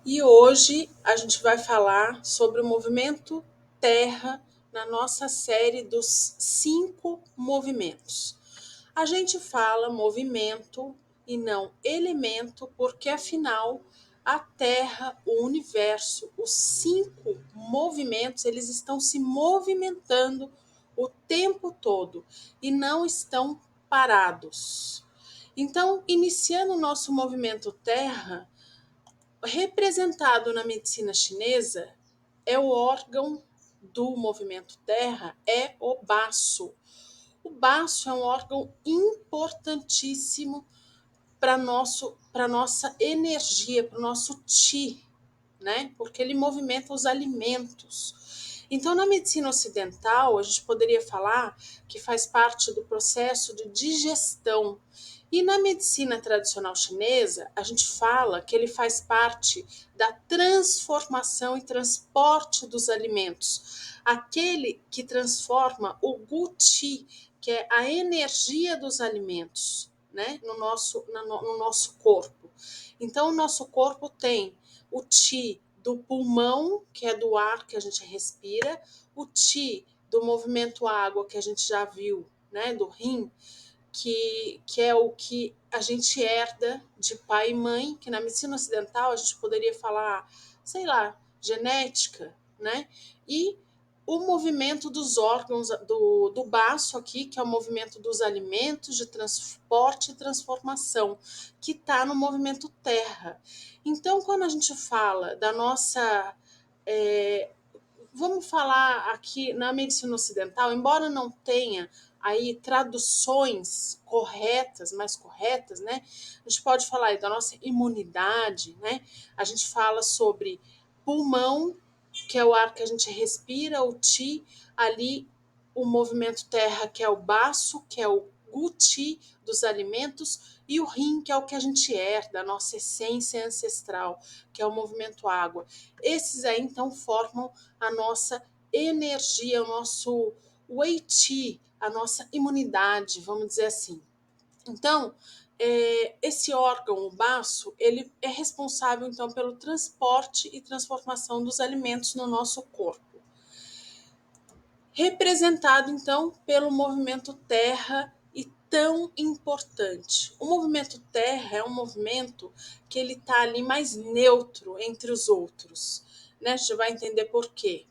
E hoje a gente vai falar sobre o movimento Terra na nossa série dos 5 movimentos. A gente fala movimento e não elemento, porque afinal a Terra, o universo, os 5 movimentos, eles estão se movimentando o tempo todo e não estão parados. Então, iniciando o nosso movimento Terra, representado na medicina chinesa, é o órgão do movimento Terra, é o baço. O baço é um órgão importantíssimo para nossa energia, para o nosso chi, né? Porque ele movimenta os alimentos. Então, na medicina ocidental, a gente poderia falar que faz parte do processo de digestão. E na medicina tradicional chinesa, a gente fala que ele faz parte da transformação e transporte dos alimentos. Aquele que transforma o gu qi, que é a energia dos alimentos, né, no nosso corpo. Então, o nosso corpo tem o Qi do pulmão, que é do ar que a gente respira, o Qi do movimento água, que a gente já viu, né, do rim, que é o que a gente herda de pai e mãe, que na medicina ocidental a gente poderia falar, sei lá, genética, né? E o movimento dos órgãos do baço aqui, que é o movimento dos alimentos, de transporte e transformação, que está no movimento terra. Então, quando a gente fala da nossa. Vamos falar aqui na medicina ocidental, embora não tenha aí traduções corretas, mais corretas, né? A gente pode falar aí da nossa imunidade, né? A gente fala sobre pulmão, que é o ar que a gente respira, o Qi, ali o movimento terra, que é o baço, que é o Guti dos alimentos, e o rim, que é o que a gente herda, a nossa essência ancestral, que é o movimento água. Esses aí, então, formam a nossa energia, o nosso Wei Qi, a nossa imunidade, vamos dizer assim. Então, esse órgão, o baço, ele é responsável, então, pelo transporte e transformação dos alimentos no nosso corpo. Representado, então, pelo movimento terra e tão importante. O movimento terra é um movimento que ele está ali mais neutro entre os outros, né? A gente vai entender por quê.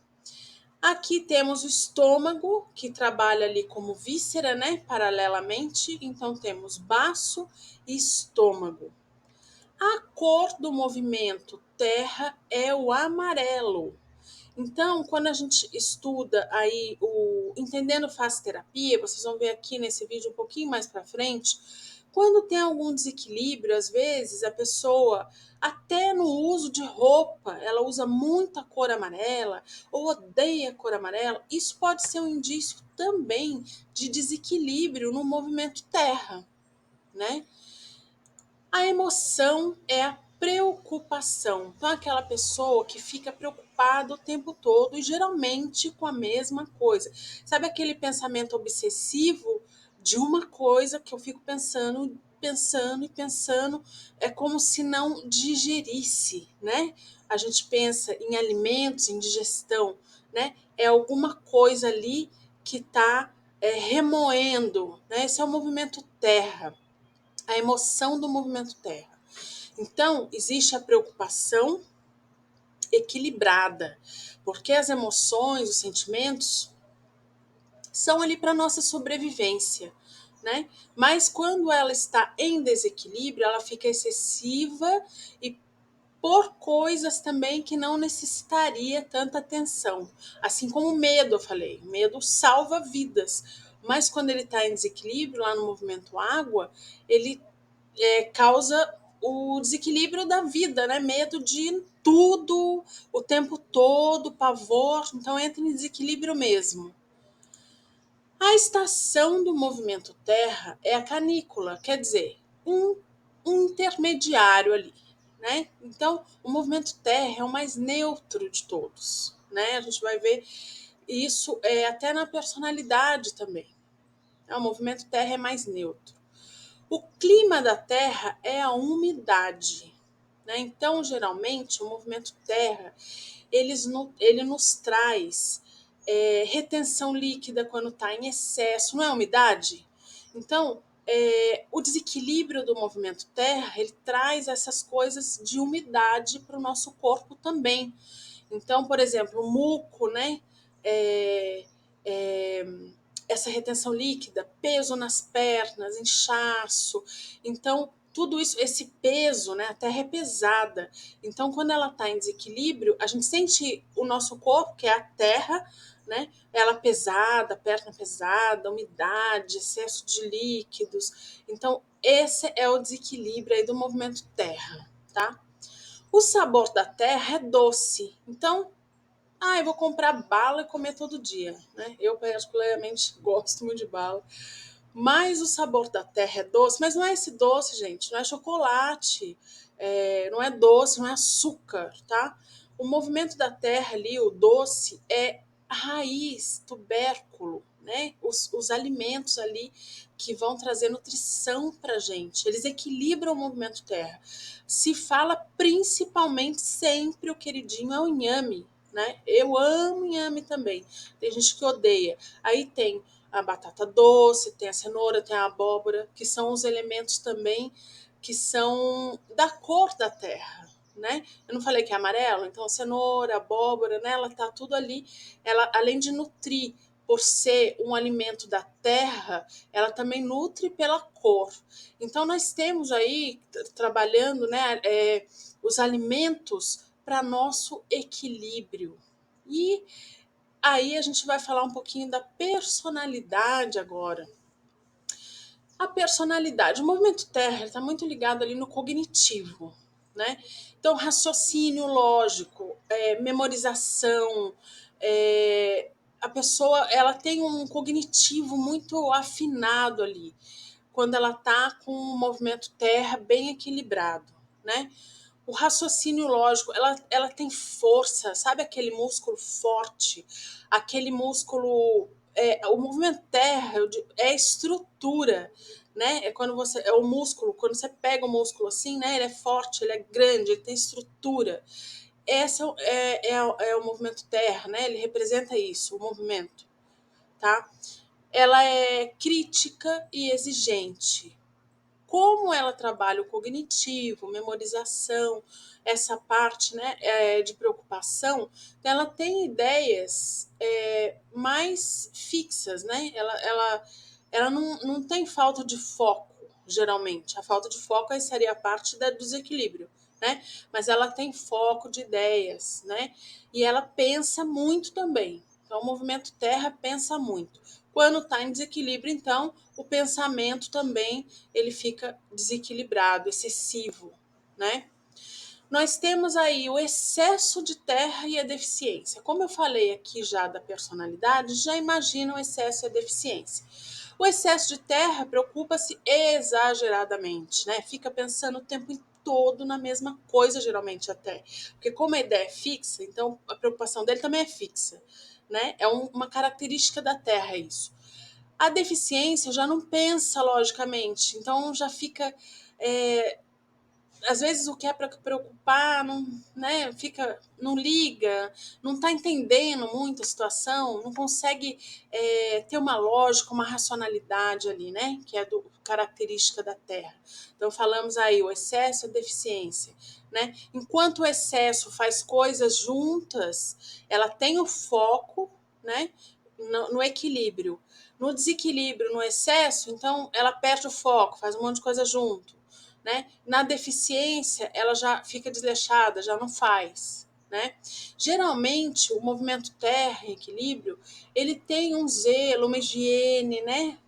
Aqui temos o estômago, que trabalha ali como víscera, né? Paralelamente. Então, temos baço e estômago. A cor do movimento terra é o amarelo. Então, quando a gente estuda aí o Entendendo Faz Terapia, vocês vão ver aqui nesse vídeo um pouquinho mais para frente, quando tem algum desequilíbrio, às vezes a pessoa, até no uso de roupa, ela usa muita cor amarela ou odeia a cor amarela, isso pode ser um indício também de desequilíbrio no movimento terra, né? A emoção é a preocupação. Então, aquela pessoa que fica preocupada o tempo todo e geralmente com a mesma coisa. Sabe aquele pensamento obsessivo de uma coisa que eu fico pensando, pensando e pensando, é como se não digerisse, né? A gente pensa em alimentos, em digestão, né? É alguma coisa ali que está remoendo, né? Esse é o movimento terra, a emoção do movimento terra. Então, existe a preocupação equilibrada, porque as emoções, os sentimentos são ali para nossa sobrevivência, né? Mas quando ela está em desequilíbrio, ela fica excessiva e por coisas também que não necessitaria tanta atenção. Assim como o medo, eu falei, o medo salva vidas, mas quando ele está em desequilíbrio, lá no movimento água, ele causa o desequilíbrio da vida, né? Medo de tudo, o tempo todo, pavor, então entra em desequilíbrio mesmo. A estação do movimento terra é a canícula, quer dizer, um intermediário ali, né? Então, o movimento terra é o mais neutro de todos, né? A gente vai ver isso até na personalidade também. O movimento terra é mais neutro. O clima da Terra é a umidade. né? Então, geralmente, o movimento terra, ele nos traz retenção líquida quando está em excesso, não é umidade? Então, o desequilíbrio do movimento terra, ele traz essas coisas de umidade para o nosso corpo também. Então, por exemplo, o muco, né? É, é, essa retenção líquida, peso nas pernas, inchaço. Então, tudo isso, esse peso, né? A terra é pesada. Então, quando ela está em desequilíbrio, a gente sente o nosso corpo, que é a terra, né? Ela pesada, perna pesada, umidade, excesso de líquidos. Então, esse é o desequilíbrio aí do movimento terra, tá? O sabor da terra é doce. Então, eu vou comprar bala e comer todo dia, né? Eu particularmente gosto muito de bala. Mas o sabor da terra é doce, mas não é esse doce, gente, não é chocolate, não é doce, não é açúcar, tá? O movimento da terra ali, o doce, é raiz, tubérculo, né? Os alimentos ali que vão trazer nutrição pra gente, eles equilibram o movimento terra. Se fala principalmente sempre o queridinho é o inhame, né? Eu amo inhame também. Tem gente que odeia. Aí tem a batata doce, tem a cenoura, tem a abóbora, que são os elementos também que são da cor da terra, né? Eu não falei que é amarelo? Então, a cenoura, a abóbora, né? Ela tá tudo ali. Ela, além de nutrir por ser um alimento da terra, ela também nutre pela cor. Então, nós temos aí, trabalhando, né, os alimentos para nosso equilíbrio. E aí a gente vai falar um pouquinho da personalidade agora. A personalidade, o movimento terra está muito ligado ali no cognitivo, né? Então, raciocínio lógico, memorização, a pessoa ela tem um cognitivo muito afinado ali, quando ela está com o movimento terra bem equilibrado, né? O raciocínio lógico, ela tem força, sabe aquele músculo forte, aquele músculo. O movimento terra é estrutura, né? É quando você. É o músculo, quando você pega o músculo assim, né? Ele é forte, ele é grande, ele tem estrutura. Esse é o movimento terra, né? Ele representa isso, o movimento, tá? Ela é crítica e exigente. Como ela trabalha o cognitivo, memorização, essa parte, né, de preocupação, ela tem ideias mais fixas, né? Ela não tem falta de foco, geralmente. A falta de foco aí seria a parte do desequilíbrio, né? Mas ela tem foco de ideias, né? E ela pensa muito também. Então, o movimento terra pensa muito. Quando está em desequilíbrio, então, o pensamento também ele fica desequilibrado, excessivo, né? Nós temos aí o excesso de terra e a deficiência. Como eu falei aqui já da personalidade, já imagina o excesso e a deficiência. O excesso de terra preocupa-se exageradamente, né? Fica pensando o tempo todo na mesma coisa, geralmente até. Porque como a ideia é fixa, então a preocupação dele também é fixa, né? É uma característica da terra isso. A deficiência já não pensa logicamente, então já fica às vezes o que é para preocupar não, né, fica, não liga, não está entendendo muito a situação, não consegue ter uma lógica, uma racionalidade ali, né, que é característica da Terra. Então falamos aí o excesso e a deficiência, né? Enquanto o excesso faz coisas juntas, ela tem o foco, né, no equilíbrio. No desequilíbrio, no excesso, então ela perde o foco, faz um monte de coisa junto, né? Na deficiência, ela já fica desleixada, já não faz, né? Geralmente, o movimento terra em equilíbrio, ele tem um zelo, uma higiene, né?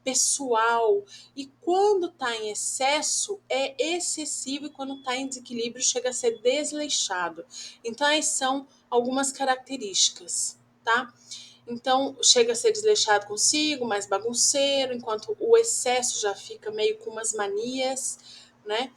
Pessoal. E quando está em excesso, é excessivo, e quando está em desequilíbrio, chega a ser desleixado. Então, aí são algumas características, tá? Então, chega a ser desleixado consigo, mais bagunceiro, enquanto o excesso já fica meio com umas manias, né?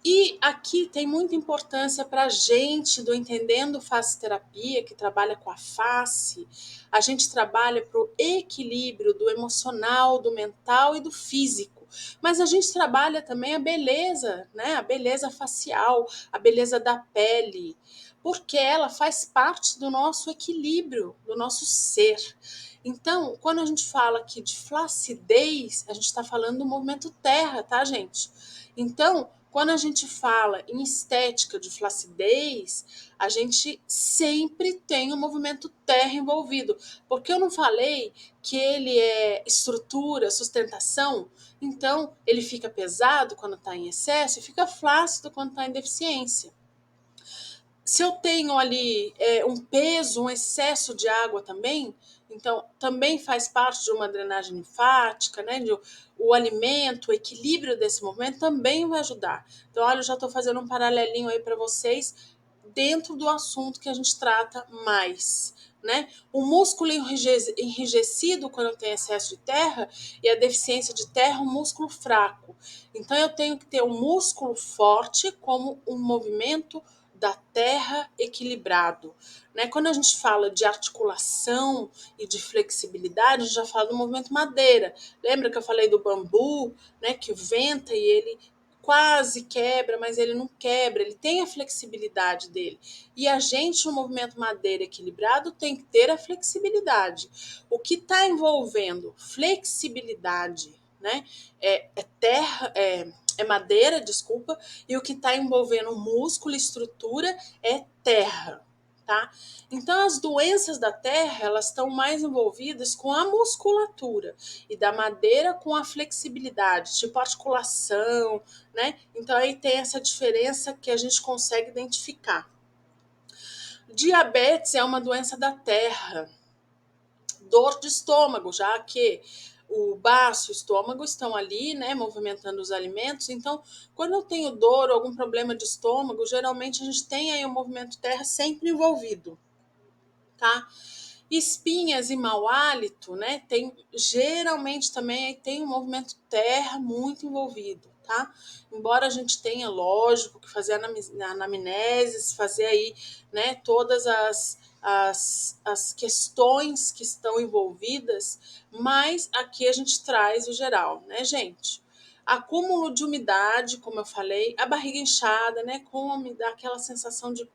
E aqui tem muita importância para a gente do Entendendo Face Terapia, que trabalha com a face. A gente trabalha para o equilíbrio do emocional, do mental e do físico. Mas a gente trabalha também a beleza, né? A beleza facial, a beleza da pele, porque ela faz parte do nosso equilíbrio, do nosso ser. Então, quando a gente fala aqui de flacidez, a gente está falando do movimento terra, tá, gente? Então, quando a gente fala em estética de flacidez, a gente sempre tem o movimento terra envolvido. Porque eu não falei que ele é estrutura, sustentação, então ele fica pesado quando está em excesso e fica flácido quando está em deficiência. Se eu tenho ali um peso, um excesso de água também, então também faz parte de uma drenagem linfática, né? O alimento, o equilíbrio desse movimento também vai ajudar. Então, olha, eu já estou fazendo um paralelinho aí para vocês dentro do assunto que a gente trata mais. Né? O músculo enrijecido quando tem excesso de terra e a deficiência de terra, um músculo fraco. Então eu tenho que ter um músculo forte como um movimento da terra equilibrado. Né? Quando a gente fala de articulação e de flexibilidade, a gente já fala do movimento madeira. Lembra que eu falei do bambu, né? Que venta e ele quase quebra, mas ele não quebra, ele tem a flexibilidade dele. E a gente, no movimento madeira equilibrado, tem que ter a flexibilidade. O que está envolvendo flexibilidade, né? É madeira, desculpa, e o que está envolvendo músculo e estrutura é terra. Tá? Então, as doenças da terra, elas estão mais envolvidas com a musculatura e da madeira com a flexibilidade, tipo articulação, né? Então, aí tem essa diferença que a gente consegue identificar. Diabetes é uma doença da terra, dor de estômago, já que o baço e o estômago estão ali, né, movimentando os alimentos. Então, quando eu tenho dor ou algum problema de estômago, geralmente a gente tem aí o movimento terra sempre envolvido, tá? Espinhas e mau hálito, né? Geralmente também tem um movimento terra muito envolvido, tá? Embora a gente tenha, lógico, que fazer anamnese, fazer aí, né, todas as questões que estão envolvidas, mas aqui a gente traz o geral, né, gente? Acúmulo de umidade, como eu falei, a barriga inchada, né? Como me dá aquela sensação de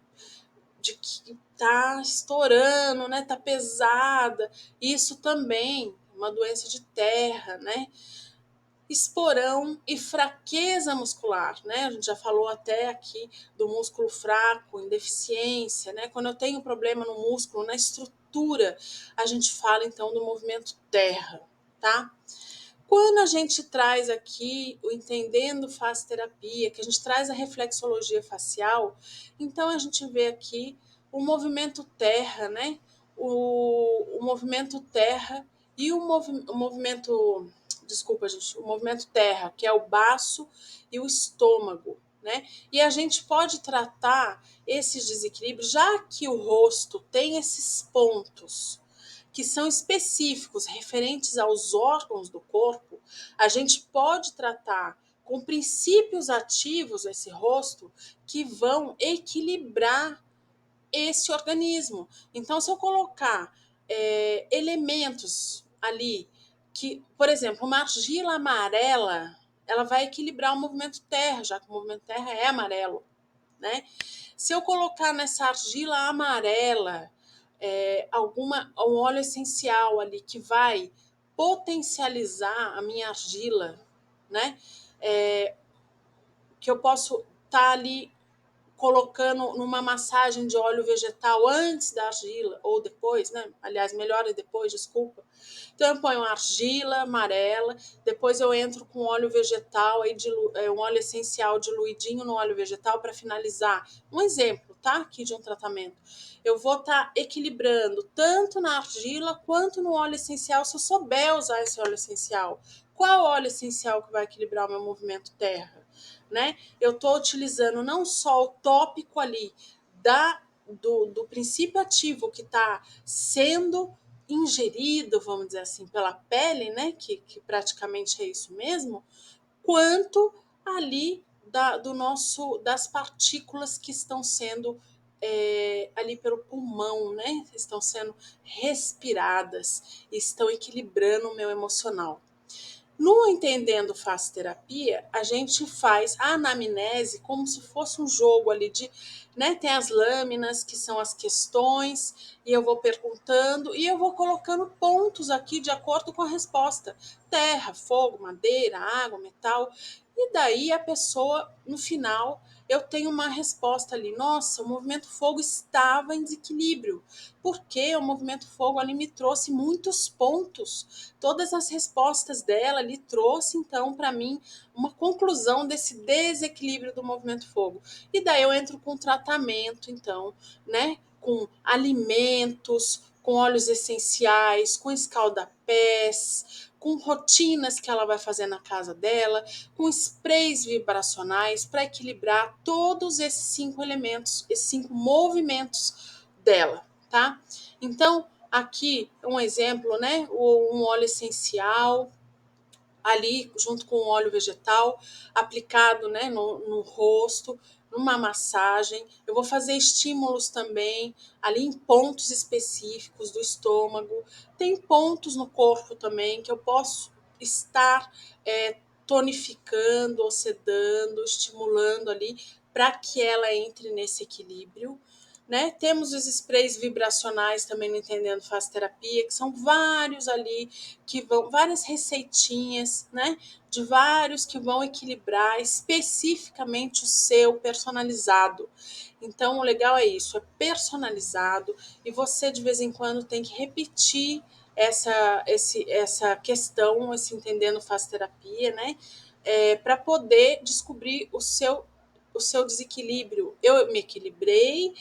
que tá estourando, né? Tá pesada. Isso também é uma doença de terra, né? Esporão e fraqueza muscular, né? A gente já falou até aqui do músculo fraco, em deficiência, né? Quando eu tenho problema no músculo, na estrutura, a gente fala então do movimento terra, tá? Quando a gente traz aqui o Entendendo Face Terapia, que a gente traz a reflexologia facial, então a gente vê aqui o movimento terra, né? O movimento terra e o movimento, desculpa, gente, o movimento terra, que é o baço e o estômago, né? E a gente pode tratar esses desequilíbrios, já que o rosto tem esses pontos que são específicos referentes aos órgãos do corpo, a gente pode tratar com princípios ativos esse rosto que vão equilibrar esse organismo. Então, se eu colocar elementos ali que, por exemplo, uma argila amarela, ela vai equilibrar o movimento terra, já que o movimento terra é amarelo, né? Se eu colocar nessa argila amarela um óleo essencial ali que vai potencializar a minha argila, né? Que eu posso estar ali colocando numa massagem de óleo vegetal antes da argila ou depois, né? Aliás, melhor é depois, desculpa. Então eu ponho argila amarela, depois eu entro com óleo vegetal, aí um óleo essencial diluidinho no óleo vegetal para finalizar. Um exemplo, tá? Aqui de um tratamento. Eu vou estar equilibrando tanto na argila quanto no óleo essencial, se eu souber usar esse óleo essencial. Qual óleo essencial que vai equilibrar o meu movimento terra? Né? Eu estou utilizando não só o tópico ali do princípio ativo que está sendo ingerido, vamos dizer assim, pela pele, né? Que praticamente é isso mesmo, quanto ali das partículas que estão sendo ali pelo pulmão, né? Estão sendo respiradas, estão equilibrando o meu emocional. No Entendendo Faz Terapia, a gente faz a anamnese como se fosse um jogo ali de, né, tem as lâminas que são as questões, e eu vou perguntando e eu vou colocando pontos aqui de acordo com a resposta. Terra, fogo, madeira, água, metal. E daí a pessoa, no final, eu tenho uma resposta ali. Nossa, o movimento fogo estava em desequilíbrio. Porque o movimento fogo ali me trouxe muitos pontos. Todas as respostas dela ali trouxe, então, para mim, uma conclusão desse desequilíbrio do movimento fogo. E daí eu entro com tratamento, então, né? Com alimentos, com óleos essenciais, com escaldapés, com rotinas que ela vai fazer na casa dela, com sprays vibracionais para equilibrar todos esses 5 elementos, esses 5 movimentos dela, tá? Então, aqui um exemplo, né? Um óleo essencial ali junto com o óleo vegetal aplicado, né, no rosto, numa massagem. Eu vou fazer estímulos também ali em pontos específicos do estômago. Tem pontos no corpo também que eu posso estar tonificando, ou sedando, estimulando ali para que ela entre nesse equilíbrio. Né? Temos os sprays vibracionais também no Entendendo Faz Terapia, que são vários ali, que vão, várias receitinhas, né? De vários que vão equilibrar especificamente o seu personalizado. Então, o legal é isso, é personalizado e você de vez em quando tem que repetir essa questão, esse Entendendo Faz Terapia, né? Para poder descobrir o seu desequilíbrio. Eu me equilibrei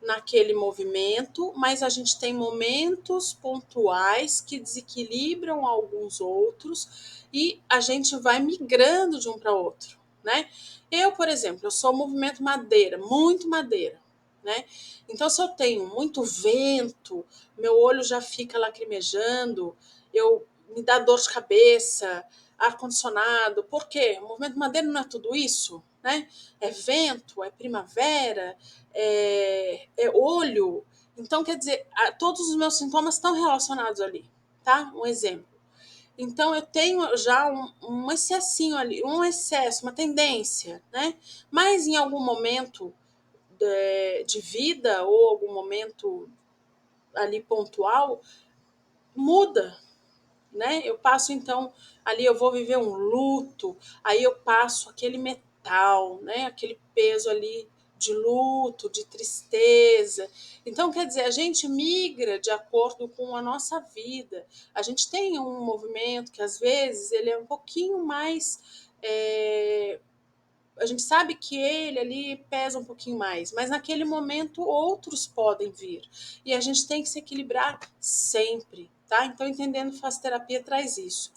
naquele movimento, mas a gente tem momentos pontuais que desequilibram alguns outros e a gente vai migrando de um para outro, né? Eu, por exemplo, eu sou movimento madeira, muito madeira, né? Então, se eu tenho muito vento, meu olho já fica lacrimejando, eu me dá dor de cabeça, ar-condicionado. Por quê? O movimento madeira não é tudo isso, né? É vento, é primavera, é olho. Então, quer dizer, todos os meus sintomas estão relacionados ali, tá? Um exemplo. Então, eu tenho já um excessinho ali, um excesso, uma tendência, né? Mas em algum momento de vida ou algum momento ali pontual, muda, né? Eu passo então ali, eu vou viver um luto, aí eu passo aquele metal, né? Aquele peso ali de luto, de tristeza. Então, quer dizer, a gente migra de acordo com a nossa vida. A gente tem um movimento que às vezes ele é um pouquinho mais a gente sabe que ele ali pesa um pouquinho mais, mas naquele momento outros podem vir. E a gente tem que se equilibrar sempre, tá? Então, Entendendo Faz Terapia traz isso.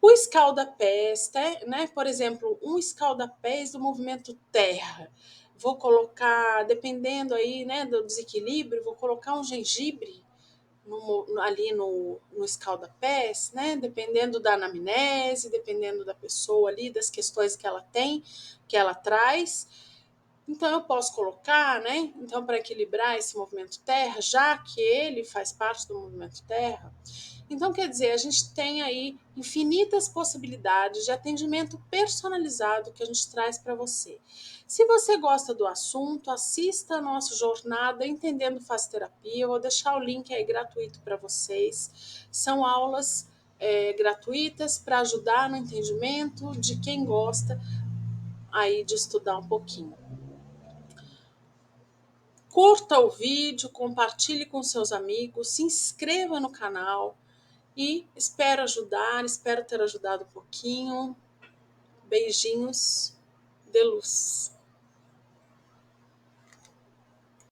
O escaldapés, né? Por exemplo, um escaldapés do movimento terra. Vou colocar, dependendo aí, né, do desequilíbrio, vou colocar um gengibre ali no escaldapés, né? Dependendo da anamnese, dependendo da pessoa ali, das questões que ela tem, que ela traz. Então, eu posso colocar, né? Então, para equilibrar esse movimento terra, já que ele faz parte do movimento terra, então, quer dizer, a gente tem aí infinitas possibilidades de atendimento personalizado que a gente traz para você. Se você gosta do assunto, assista a nossa jornada Entendendo Faz Terapia. Eu vou deixar o link aí gratuito para vocês. São aulas gratuitas para ajudar no entendimento de quem gosta aí de estudar um pouquinho. Curta o vídeo, compartilhe com seus amigos, se inscreva no canal e espero ter ajudado um pouquinho. Beijinhos de luz.